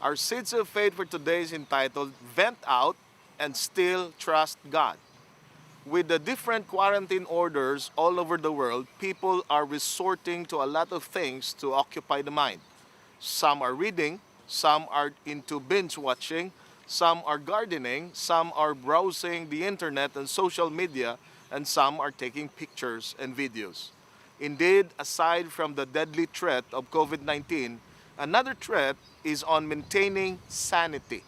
Our seeds of faith for today is entitled Vent Out and Still Trust God. With the different quarantine orders all over the world, people are resorting to a lot of things to occupy the mind. Some are reading, some are into binge watching, some are gardening, some are browsing the internet and social media, and some are taking pictures and videos. Indeed, aside from the deadly threat of COVID-19, another threat is on maintaining sanity.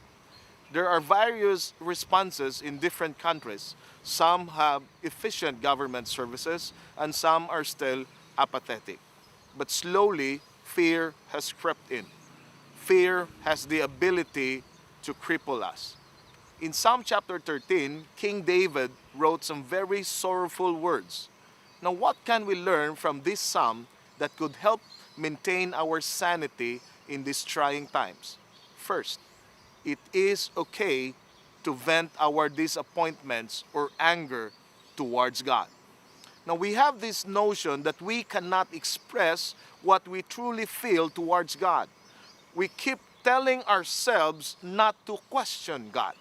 There are various responses in different countries. Some have efficient government services and some are still apathetic. But slowly, fear has crept in. Fear has the ability to cripple us. In Psalm chapter 13, King David wrote some very sorrowful words. Now, what can we learn from this psalm that could help maintain our sanity in these trying times? First, it is okay to vent our disappointments or anger towards God. Now, we have this notion that we cannot express what we truly feel towards God. We keep telling ourselves not to question God.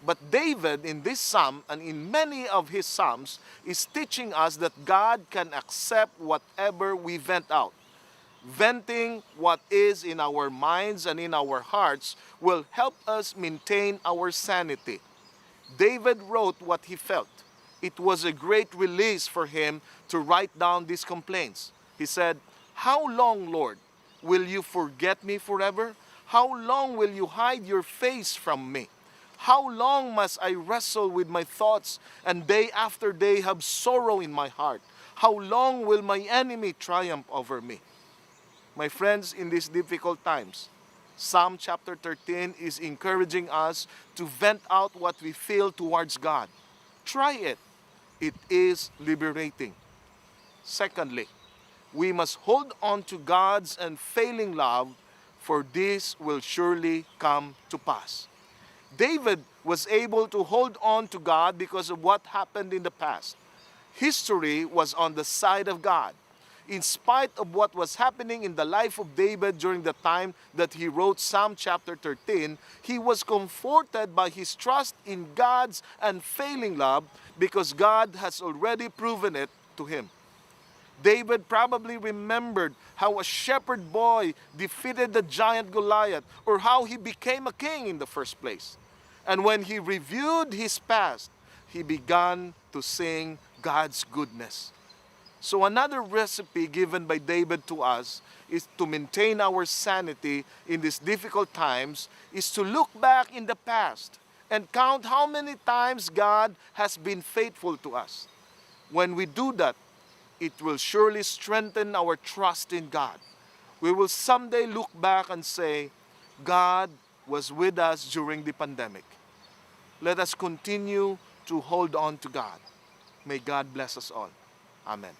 But David, in this psalm and in many of his psalms, is teaching us that God can accept whatever we vent out. Venting what is in our minds and in our hearts will help us maintain our sanity. David wrote what he felt. It was a great release for him to write down these complaints. He said, "How long, Lord, will you forget me forever? How long will you hide your face from me? How long must I wrestle with my thoughts and day after day have sorrow in my heart? How long will my enemy triumph over me?" My friends, in these difficult times, Psalm chapter 13 is encouraging us to vent out what we feel towards God. Try it. It is liberating. Secondly, we must hold on to God's unfailing love, for this will surely come to pass. David was able to hold on to God because of what happened in the past. History was on the side of God. In spite of what was happening in the life of David during the time that he wrote Psalm chapter 13, he was comforted by his trust in God's unfailing love because God has already proven it to him. David probably remembered how a shepherd boy defeated the giant Goliath, or how he became a king in the first place. And when he reviewed his past, he began to sing God's goodness. So another recipe given by David to us is to maintain our sanity in these difficult times is to look back in the past and count how many times God has been faithful to us. When we do that, it will surely strengthen our trust in God. We will someday look back and say, God was with us during the pandemic. Let us continue to hold on to God. May God bless us all. Amen.